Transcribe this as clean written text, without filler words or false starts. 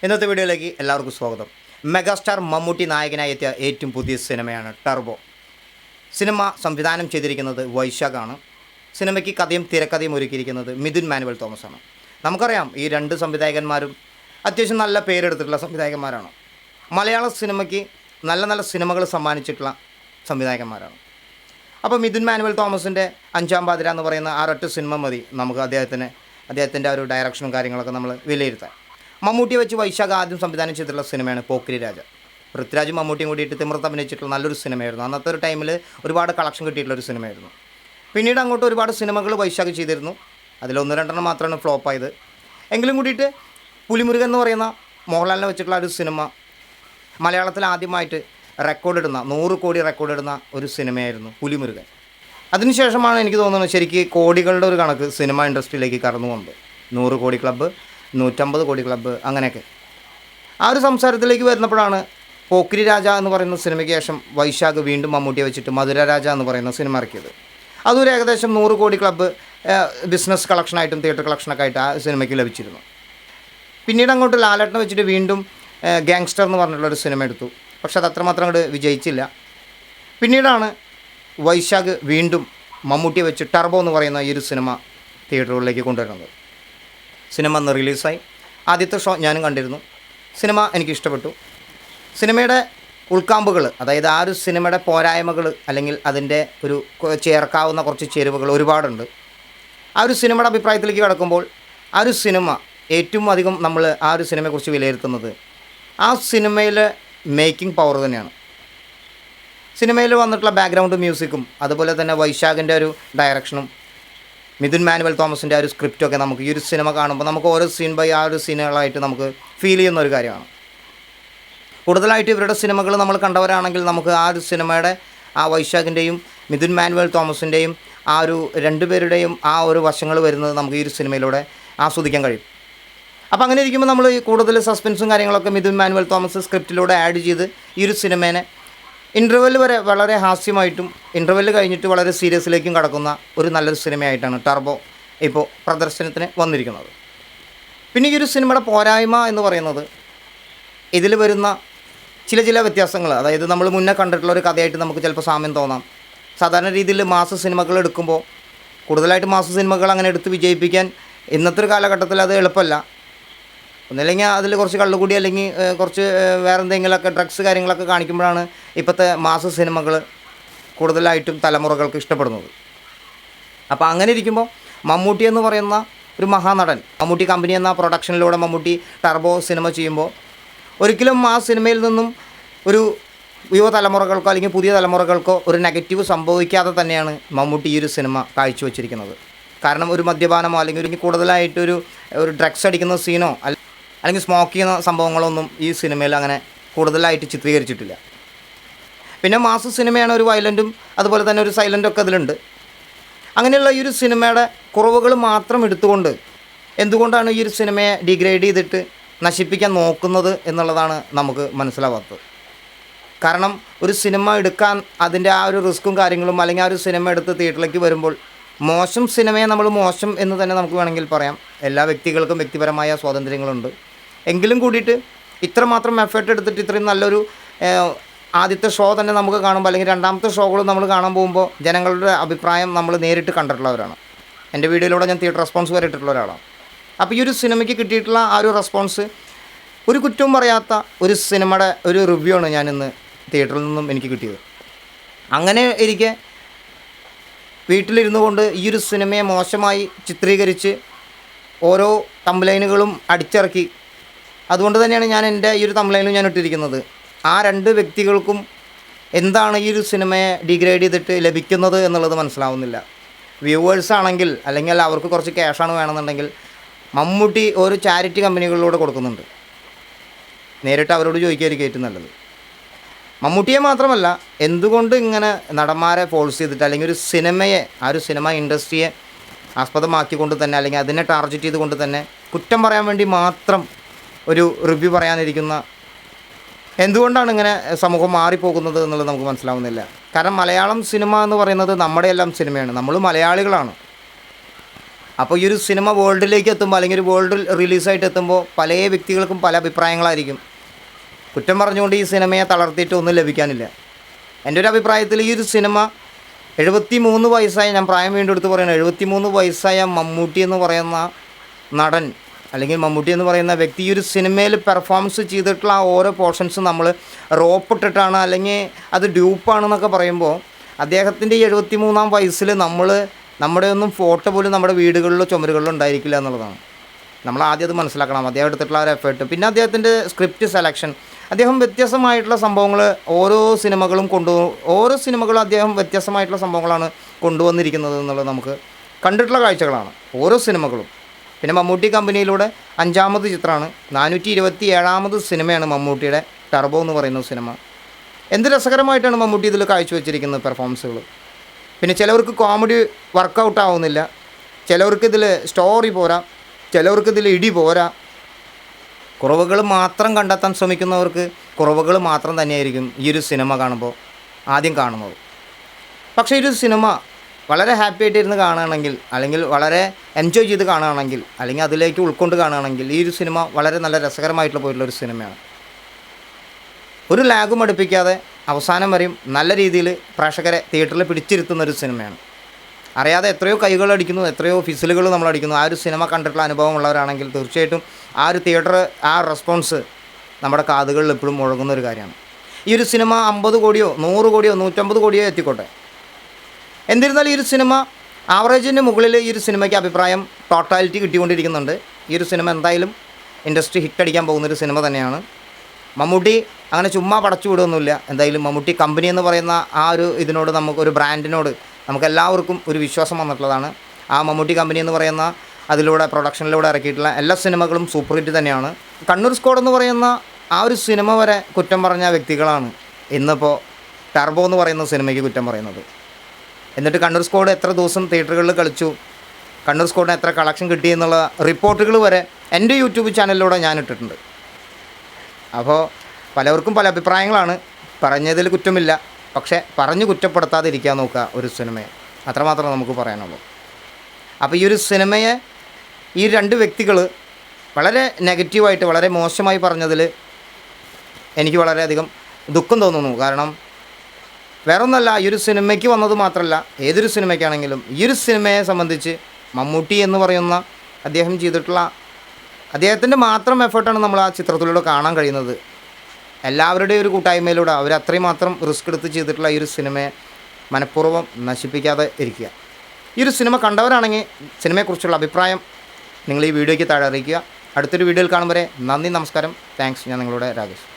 ഇന്നത്തെ വീഡിയോയിലേക്ക് എല്ലാവർക്കും സ്വാഗതം. മെഗാസ്റ്റാർ മമ്മൂട്ടി നായകനായി എത്തിയ ഏറ്റവും പുതിയ സിനിമയാണ് ടർബോ. സിനിമ സംവിധാനം ചെയ്തിരിക്കുന്നത് വൈശാഖാണ്. സിനിമയ്ക്ക് കഥയും തിരക്കഥയും ഒരുക്കിയിരിക്കുന്നത് മിഥുൻ മാനുവൽ തോമസ് ആണ്. നമുക്കറിയാം ഈ രണ്ട് സംവിധായകന്മാരും അത്യാവശ്യം നല്ല പേരെടുത്തിട്ടുള്ള സംവിധായകന്മാരാണ്. മലയാള സിനിമയ്ക്ക് നല്ല നല്ല സിനിമകൾ സമ്മാനിച്ചിട്ടുള്ള സംവിധായകന്മാരാണ്. അപ്പോൾ മിഥുൻ മാനുവൽ തോമസിൻ്റെ അഞ്ചാം പാതിര എന്ന് പറയുന്ന ആ ഒരൊറ്റ സിനിമ മതി നമുക്ക് അദ്ദേഹത്തിൻ്റെ ഒരു ഡയറക്ഷനും കാര്യങ്ങളൊക്കെ നമ്മൾ വിലയിരുത്താൻ. മമ്മൂട്ടിയെ വെച്ച് വൈശാഖ് ആദ്യം സംവിധാനം ചെയ്തിട്ടുള്ള സിനിമയാണ് പോക്കിരി രാജ. പൃഥ്വിരാജും മമ്മൂട്ടിയും കൂടിയിട്ട് തിമിർത്ത് അഭിനയിച്ചിട്ടുള്ള നല്ലൊരു സിനിമയായിരുന്നു. അന്നത്തെ ഒരു ടൈമിൽ ഒരുപാട് കളക്ഷൻ കിട്ടിയിട്ടുള്ളൊരു സിനിമയായിരുന്നു. പിന്നീട് അങ്ങോട്ട് ഒരുപാട് സിനിമകൾ വൈശാഖ് ചെയ്തിരുന്നു. അതിലൊന്ന് രണ്ടെണ്ണം മാത്രമാണ് ഫ്ലോപ്പായത്. എങ്കിലും കൂടിയിട്ട് പുലിമുരുകൻ എന്ന് പറയുന്ന മോഹൻലാലിനെ വെച്ചിട്ടുള്ള ഒരു സിനിമ മലയാളത്തിൽ ആദ്യമായിട്ട് 100 കോടി റെക്കോർഡിടുന്ന ഒരു സിനിമയായിരുന്നു പുലിമുരുകൻ. അതിനുശേഷമാണ് എനിക്ക് തോന്നുന്നത് ശരിക്ക് കോടികളുടെ ഒരു കണക്ക് സിനിമ ഇൻഡസ്ട്രിയിലേക്ക് കടന്നു വന്നത്. 100 കോടി ക്ലബ്ബ്, 150 കോടി ക്ലബ്ബ്, അങ്ങനെയൊക്കെ ആ ഒരു സംസാരത്തിലേക്ക് വരുന്നപ്പോഴാണ് പോക്കിരി രാജ എന്ന് പറയുന്ന സിനിമയ്ക്ക് ശേഷം വൈശാഖ് വീണ്ടും മമ്മൂട്ടിയെ വെച്ചിട്ട് മധുര രാജ എന്ന് പറയുന്ന സിനിമ ഇറക്കിയത്. അതൊരു ഏകദേശം 100 കോടി ക്ലബ്ബ് ബിസിനസ് കളക്ഷനായിട്ടും തിയേറ്റർ കളക്ഷനൊക്കെ ആയിട്ട് ആ സിനിമയ്ക്ക് ലഭിച്ചിരുന്നു. പിന്നീട് അങ്ങോട്ട് ലാലേട്ടനെ വെച്ചിട്ട് വീണ്ടും ഗാങ്സ്റ്റർ എന്ന് പറഞ്ഞിട്ടുള്ളൊരു സിനിമ എടുത്തു. പക്ഷെ അത് അത്രമാത്രം അങ്ങോട്ട് വിജയിച്ചില്ല. പിന്നീടാണ് വൈശാഖ് വീണ്ടും മമ്മൂട്ടിയെ വെച്ച് ടർബോ എന്ന് പറയുന്ന ഈ ഒരു സിനിമ തിയേറ്ററുകളിലേക്ക് കൊണ്ടുവരുന്നത്. സിനിമ അന്ന് റിലീസായി. ആദ്യത്തെ ഷോ ഞാനും കണ്ടിരുന്നു. സിനിമ എനിക്കിഷ്ടപ്പെട്ടു. സിനിമയുടെ ഉൾക്കാമ്പുകൾ, അതായത് ആ ഒരു സിനിമയുടെ പോരായ്മകൾ അല്ലെങ്കിൽ അതിൻ്റെ ഒരു ചേർക്കാവുന്ന കുറച്ച് ചേരുവകൾ ഒരുപാടുണ്ട്. ആ ഒരു സിനിമയുടെ അഭിപ്രായത്തിലേക്ക് കടക്കുമ്പോൾ ആ ഒരു സിനിമ ഏറ്റവും അധികം നമ്മൾ ആ ഒരു സിനിമയെക്കുറിച്ച് വിലയിരുത്തുന്നത് ആ സിനിമയിലെ മേക്കിംഗ് പവർ തന്നെയാണ്. സിനിമയിൽ വന്നിട്ടുള്ള ബാക്ക്ഗ്രൗണ്ട് മ്യൂസിക്കും അതുപോലെ തന്നെ വൈശാഖിൻ്റെ ഒരു ഡയറക്ഷനും മിഥുൻ മാനുവൽ തോമസിൻ്റെ ആ ഒരു സ്ക്രിപ്റ്റൊക്കെ നമുക്ക് ഈ ഒരു സിനിമ കാണുമ്പോൾ നമുക്ക് ഓരോ സീൻ ബൈ ആ ഒരു സീനുകളായിട്ട് നമുക്ക് ഫീൽ ചെയ്യുന്ന ഒരു കാര്യമാണ്. കൂടുതലായിട്ട് ഇവരുടെ സിനിമകൾ നമ്മൾ കണ്ടവരാണെങ്കിൽ നമുക്ക് ആ ഒരു സിനിമയുടെ ആ വൈശാഖിൻ്റെയും മിഥുൻ മാനുവൽ തോമസിൻ്റെയും ആ ഒരു രണ്ടുപേരുടെയും ആ ഒരു വശങ്ങൾ വരുന്നത് നമുക്ക് ഈ ഒരു സിനിമയിലൂടെ ആസ്വദിക്കാൻ കഴിയും. അപ്പോൾ അങ്ങനെ ഇരിക്കുമ്പോൾ നമ്മൾ കൂടുതൽ സസ്പെൻസും കാര്യങ്ങളൊക്കെ മിഥുൻ മാനുവൽ തോമസ് സ്ക്രിപ്റ്റിലൂടെ ആഡ് ചെയ്ത് ഈ ഒരു സിനിമേനെ ഇൻ്റർവെൽ വരെ വളരെ ഹാസ്യമായിട്ടും ഇൻ്റർവെൽ കഴിഞ്ഞിട്ട് വളരെ സീരിയസിലേക്കും കടക്കുന്ന ഒരു നല്ലൊരു സിനിമയായിട്ടാണ് ടർബോ ഇപ്പോൾ പ്രദർശനത്തിന് വന്നിരിക്കുന്നത്. പിന്നെ ഈ ഒരു സിനിമയുടെ പോരായ്മ എന്ന് പറയുന്നത് ഇതിൽ വരുന്ന ചില വ്യത്യാസങ്ങൾ, അതായത് നമ്മൾ മുന്നേ കണ്ടിട്ടുള്ള ഒരു കഥയായിട്ട് നമുക്ക് ചിലപ്പോൾ സാമ്യം തോന്നാം. സാധാരണ രീതിയിൽ മാസ സിനിമകൾ എടുക്കുമ്പോൾ കൂടുതലായിട്ട് മാസ സിനിമകൾ അങ്ങനെ എടുത്ത് വിജയിപ്പിക്കാൻ ഇന്നത്തെ ഒരു കാലഘട്ടത്തിൽ അത് എളുപ്പമല്ല. ഒന്നല്ലെങ്കിൽ അതിൽ കുറച്ച് കള്ളുകൂടി അല്ലെങ്കിൽ കുറച്ച് വേറെ എന്തെങ്കിലുമൊക്കെ ഡ്രഗ്സ് കാര്യങ്ങളൊക്കെ കാണിക്കുമ്പോഴാണ് ഇപ്പോഴത്തെ മാസ സിനിമകൾ കൂടുതലായിട്ടും തലമുറകൾക്ക് ഇഷ്ടപ്പെടുന്നത്. അപ്പോൾ അങ്ങനെ ഇരിക്കുമ്പോൾ മമ്മൂട്ടി എന്ന് പറയുന്ന ഒരു മഹാനടൻ, മമ്മൂട്ടി കമ്പനി എന്ന പ്രൊഡക്ഷനിലൂടെ മമ്മൂട്ടി ടർബോ സിനിമ ചെയ്യുമ്പോൾ ഒരിക്കലും ആ സിനിമയിൽ നിന്നും ഒരു യുവതലമുറകൾക്കോ അല്ലെങ്കിൽ പുതിയ തലമുറകൾക്കോ ഒരു നെഗറ്റീവ് സംഭവിക്കാതെ തന്നെയാണ് മമ്മൂട്ടി ഈ ഒരു സിനിമ കാഴ്ചവെച്ചിരിക്കുന്നത്. കാരണം ഒരു മദ്യപാനമോ അല്ലെങ്കിൽ കൂടുതലായിട്ടൊരു ഡ്രഗ്സ് അടിക്കുന്ന സീനോ അല്ലെങ്കിൽ സ്മോക്ക് ചെയ്യുന്ന സംഭവങ്ങളൊന്നും ഈ സിനിമയിൽ അങ്ങനെ കൂടുതലായിട്ട് ചിത്രീകരിച്ചിട്ടില്ല. പിന്നെ മാസ് സിനിമയാണ്, ഒരു വയലൻറ്റും അതുപോലെ തന്നെ ഒരു സൈലൻറ്റൊക്കെ അതിലുണ്ട്. അങ്ങനെയുള്ള ഈ ഒരു സിനിമയുടെ കുറവുകൾ മാത്രം എടുത്തുകൊണ്ട് എന്തുകൊണ്ടാണ് ഈ ഒരു സിനിമയെ ഡിഗ്രേഡ് ചെയ്തിട്ട് നശിപ്പിക്കാൻ നോക്കുന്നത് എന്നുള്ളതാണ് നമുക്ക് മനസ്സിലാവാത്തത്. കാരണം ഒരു സിനിമ എടുക്കാൻ അതിൻ്റെ ആ ഒരു റിസ്ക്കും കാര്യങ്ങളും അല്ലെങ്കിൽ ആ ഒരു സിനിമ എടുത്ത് തിയേറ്ററിലേക്ക് വരുമ്പോൾ മോശം സിനിമയെ നമ്മൾ മോശം എന്ന് തന്നെ നമുക്ക് വേണമെങ്കിൽ പറയാം. എല്ലാ വ്യക്തികൾക്കും വ്യക്തിപരമായ സ്വാതന്ത്ര്യങ്ങളുണ്ട്. എങ്കിലും കൂടിയിട്ട് ഇത്രമാത്രം എഫേർട്ട് എടുത്തിട്ട് ഇത്രയും നല്ലൊരു ആദ്യത്തെ ഷോ തന്നെ നമുക്ക് കാണുമ്പോൾ അല്ലെങ്കിൽ രണ്ടാമത്തെ ഷോകൾ നമ്മൾ കാണാൻ പോകുമ്പോൾ ജനങ്ങളുടെ അഭിപ്രായം നമ്മൾ നേരിട്ട് കണ്ടിട്ടുള്ളവരാണ്. എൻ്റെ വീഡിയോയിലൂടെ ഞാൻ തിയേറ്റർ റെസ്പോൺസ് വരെ ഇട്ടിട്ടുള്ള ഒരാളാണ്. അപ്പോൾ ഈ ഒരു സിനിമയ്ക്ക് കിട്ടിയിട്ടുള്ള ആ ഒരു റെസ്പോൺസ് ഒരു കുറ്റവും പറയാത്ത ഒരു സിനിമയുടെ ഒരു റിവ്യൂ ആണ് ഞാനിന്ന് തിയേറ്ററിൽ നിന്നും എനിക്ക് കിട്ടിയത്. അങ്ങനെ ഇരിക്കെ വീട്ടിലിരുന്നു കൊണ്ട് ഈ ഒരു സിനിമയെ മോശമായി ചിത്രീകരിച്ച് ഓരോ തംബ്ലൈനുകളും അടിച്ചിറക്കി. അതുകൊണ്ട് തന്നെയാണ് ഞാൻ എൻ്റെ ഈ ഒരു തംബ്ലൈനിൽ ഞാൻ ഇട്ടിരിക്കുന്നത്. ആ രണ്ട് വ്യക്തികൾക്കും എന്താണ് ഈ ഒരു സിനിമയെ ഡിഗ്രേഡ് ചെയ്തിട്ട് ലഭിക്കുന്നത് എന്നുള്ളത് മനസ്സിലാവുന്നില്ല. വ്യൂവേഴ്സ് ആണെങ്കിൽ അല്ലെങ്കിൽ അവർക്ക് കുറച്ച് ക്യാഷാണ് വേണമെന്നുണ്ടെങ്കിൽ മമ്മൂട്ടി ഒരു ചാരിറ്റി കമ്പനികളിലൂടെ കൊടുക്കുന്നുണ്ട്. നേരിട്ട് അവരോട് ചോദിക്കുകയായിരിക്കും ഏറ്റവും നല്ലത്. മമ്മൂട്ടിയെ മാത്രമല്ല, എന്തുകൊണ്ട് ഇങ്ങനെ നടന്മാരെ ഫോഴ്സ് ചെയ്തിട്ട് അല്ലെങ്കിൽ ഒരു സിനിമയെ ആ ഒരു സിനിമ ഇൻഡസ്ട്രിയെ ആസ്പദമാക്കിക്കൊണ്ട് തന്നെ അല്ലെങ്കിൽ അതിനെ ടാർഗറ്റ് ചെയ്തുകൊണ്ട് തന്നെ കുറ്റം പറയാൻ വേണ്ടി മാത്രം ഒരു റിവ്യൂ പറയാനിരിക്കുന്ന എന്തുകൊണ്ടാണ് ഇങ്ങനെ സമൂഹം മാറിപ്പോകുന്നത് എന്നുള്ളത് നമുക്ക് മനസ്സിലാവുന്നില്ല. കാരണം മലയാളം സിനിമ എന്ന് പറയുന്നത് നമ്മുടെ എല്ലാം സിനിമയാണ്. നമ്മൾ മലയാളികളാണ്. അപ്പോൾ ഈ ഒരു സിനിമ വേൾഡിലേക്ക് എത്തുമ്പോൾ അല്ലെങ്കിൽ ഒരു വേൾഡിൽ റിലീസായിട്ട് എത്തുമ്പോൾ പല വ്യക്തികൾക്കും പല അഭിപ്രായങ്ങളായിരിക്കും. കുറ്റം പറഞ്ഞുകൊണ്ട് ഈ സിനിമയെ തളർത്തിയിട്ട് ഒന്നും ലഭിക്കാനില്ല. എൻ്റെ ഒരു അഭിപ്രായത്തിൽ ഈ ഒരു സിനിമ 73 വയസ്സായ, ഞാൻ പ്രായം വീണ്ടും എടുത്ത് പറയുന്നത്, 73 വയസ്സായ മമ്മൂട്ടി എന്ന് പറയുന്ന നടൻ അല്ലെങ്കിൽ മമ്മൂട്ടി എന്ന് പറയുന്ന വ്യക്തി ഈ ഒരു സിനിമയിൽ പെർഫോമൻസ് ചെയ്തിട്ടുള്ള ആ ഓരോ പോർഷൻസ് നമ്മൾ റോപ്പിട്ടിട്ടാണ് അല്ലെങ്കിൽ അത് ഡ്യൂപ്പാണെന്നൊക്കെ പറയുമ്പോൾ അദ്ദേഹത്തിൻ്റെ 73-ാം വയസ്സിൽ നമ്മുടെ ഒന്നും ഫോട്ടോ പോലും നമ്മുടെ വീടുകളിലോ ചുമരുകളിലോ ഉണ്ടായിരിക്കില്ല എന്നുള്ളതാണ്. നമ്മൾ ആദ്യം അത് മനസ്സിലാക്കണം, അദ്ദേഹം എടുത്തിട്ടുള്ള ഒരു എഫേർട്ട്. പിന്നെ അദ്ദേഹത്തിൻ്റെ സ്ക്രിപ്റ്റ് സെലക്ഷൻ, അദ്ദേഹം വ്യത്യസ്തമായിട്ടുള്ള സംഭവങ്ങൾ ഓരോ സിനിമകളും ഓരോ സിനിമകളും അദ്ദേഹം വ്യത്യസ്തമായിട്ടുള്ള സംഭവങ്ങളാണ് കൊണ്ടുവന്നിരിക്കുന്നത് എന്നുള്ളത് നമുക്ക് കണ്ടിട്ടുള്ള കാഴ്ചകളാണ് ഓരോ സിനിമകളും. പിന്നെ മമ്മൂട്ടി കമ്പനിയിലൂടെ 5ാമത് ചിത്രമാണ്, 427ാമത് സിനിമയാണ് മമ്മൂട്ടിയുടെ ടർബോ എന്ന് പറയുന്ന സിനിമ. എന്ത് രസകരമായിട്ടാണ് മമ്മൂട്ടി ഇതിൽ കാഴ്ചവെച്ചിരിക്കുന്നത് പെർഫോമൻസുകൾ. പിന്നെ ചിലവർക്ക് കോമഡി വർക്കൗട്ട് ആവുന്നില്ല, ചിലവർക്ക് ഇതിൽ സ്റ്റോറി പോരാ, ചിലവർക്ക് ഇതിൽ ഇടി പോരാ. കുറവുകൾ മാത്രം കണ്ടെത്താൻ ശ്രമിക്കുന്നവർക്ക് കുറവുകൾ മാത്രം തന്നെയായിരിക്കും ഈ ഒരു സിനിമ കാണുമ്പോൾ ആദ്യം കാണുന്നത്. പക്ഷേ ഈ ഒരു സിനിമ വളരെ ഹാപ്പി ആയിട്ടിരുന്ന് കാണുകയാണെങ്കിൽ, അല്ലെങ്കിൽ വളരെ എൻജോയ് ചെയ്ത് കാണുകയാണെങ്കിൽ, അല്ലെങ്കിൽ അതിലേക്ക് ഉൾക്കൊണ്ട് കാണുകയാണെങ്കിൽ ഈ ഒരു സിനിമ വളരെ നല്ല രസകരമായിട്ടുള്ള പോയിട്ടുള്ളൊരു സിനിമയാണ്. ഒരു ലാഗും അടുപ്പിക്കാതെ അവസാനം വരെയും നല്ല രീതിയിൽ പ്രേക്ഷകരെ തിയേറ്ററിൽ പിടിച്ചിരുത്തുന്നൊരു സിനിമയാണ്. അറിയാതെ എത്രയോ കൈകൾ അടിക്കുന്നു, എത്രയോ ഫിസിലുകൾ നമ്മൾ അടിക്കുന്നു. ആ ഒരു സിനിമ കണ്ടിട്ടുള്ള അനുഭവമുള്ളവരാണെങ്കിൽ തീർച്ചയായിട്ടും ആ ഒരു തിയേറ്റർ, ആ റെസ്പോൺസ് നമ്മുടെ കാതുകളിൽ എപ്പോഴും മുഴങ്ങുന്നൊരു കാര്യമാണ്. ഈ ഒരു സിനിമ 50 കോടിയോ 100 കോടിയോ 150 കോടിയോ എത്തിക്കോട്ടെ. എന്നിരുന്നാലും ഈ ഒരു സിനിമ ആവറേജിന് മുകളിൽ ഈ ഒരു സിനിമയ്ക്ക് അഭിപ്രായം ടോട്ടാലിറ്റി കിട്ടിക്കൊണ്ടിരിക്കുന്നുണ്ട്. ഈ ഒരു സിനിമ എന്തായാലും ഇൻഡസ്ട്രി ഹിറ്റടിക്കാൻ പോകുന്നൊരു സിനിമ തന്നെയാണ്. മമ്മൂട്ടി അങ്ങനെ ചുമ്മാ പടച്ചു വിടുകയൊന്നുമില്ല. എന്തായാലും മമ്മൂട്ടി കമ്പനി എന്ന് പറയുന്ന ആ ഒരു ഇതിനോട്, നമുക്കൊരു ബ്രാൻഡിനോട് നമുക്കെല്ലാവർക്കും ഒരു വിശ്വാസം വന്നിട്ടുള്ളതാണ്. ആ മമ്മൂട്ടി കമ്പനി എന്ന് പറയുന്ന അതിലൂടെ പ്രൊഡക്ഷനിലൂടെ ഇറക്കിയിട്ടുള്ള എല്ലാ സിനിമകളും സൂപ്പർ ഹിറ്റ് തന്നെയാണ്. കണ്ണൂർ സ്ക്വാഡ് എന്ന് പറയുന്ന ആ ഒരു സിനിമ വരെ കുറ്റം പറഞ്ഞ വ്യക്തികളാണ് ഇന്നിപ്പോൾ ടർബോ എന്ന് പറയുന്ന സിനിമയ്ക്ക് കുറ്റം പറയുന്നത്. എന്നിട്ട് കണ്ണൂർ സ്ക്വാഡ് എത്ര ദിവസം തിയേറ്ററുകളിൽ കളിച്ചു, കണ്ണൂർ സ്ക്വാഡിന് എത്ര കളക്ഷൻ കിട്ടി എന്നുള്ള റിപ്പോർട്ടുകൾ വരെ എൻ്റെ യൂട്യൂബ് ചാനലിലൂടെ ഞാൻ ഇട്ടിട്ടുണ്ട്. അപ്പോൾ പലവർക്കും പല അഭിപ്രായങ്ങളാണ്. പറഞ്ഞതിൽ കുറ്റമില്ല, പക്ഷേ പറഞ്ഞ് കുറ്റപ്പെടുത്താതിരിക്കാൻ നോക്കുക ഒരു സിനിമയെ, അത്രമാത്രം നമുക്ക് പറയാനുള്ളൂ. അപ്പോൾ ഈ ഒരു സിനിമയെ ഈ 2 വ്യക്തികൾ വളരെ നെഗറ്റീവായിട്ട്, വളരെ മോശമായി പറഞ്ഞതിൽ എനിക്ക് വളരെയധികം ദുഃഖം തോന്നുന്നു. കാരണം വേറൊന്നല്ല, ഈ ഒരു സിനിമയ്ക്ക് വന്നത് മാത്രമല്ല, ഏതൊരു സിനിമയ്ക്കാണെങ്കിലും ഈ ഒരു സിനിമയെ സംബന്ധിച്ച് മമ്മൂട്ടി എന്ന് പറയുന്ന അദ്ദേഹം ചെയ്തിട്ടുള്ള അദ്ദേഹത്തിൻ്റെ മാത്രം എഫേർട്ടാണ് നമ്മൾ ആ ചിത്രത്തിലൂടെ കാണാൻ കഴിയുന്നത്. എല്ലാവരുടെയും ഒരു കൂട്ടായ്മയിലൂടെ അവർ അത്രയും മാത്രം റിസ്ക് എടുത്ത് ചെയ്തിട്ടുള്ള ഈ ഒരു സിനിമയെ മനഃപൂർവ്വം നശിപ്പിക്കാതെ ഇരിക്കുക. ഈ ഒരു സിനിമ കണ്ടവരാണെങ്കിൽ സിനിമയെക്കുറിച്ചുള്ള അഭിപ്രായം നിങ്ങൾ ഈ വീഡിയോയ്ക്ക് താഴെ അറിയിക്കുക. അടുത്തൊരു വീഡിയോയിൽ കാണും വരെ നന്ദി, നമസ്കാരം, താങ്ക്സ്. ഞാൻ നിങ്ങളുടെ രാകേഷ്.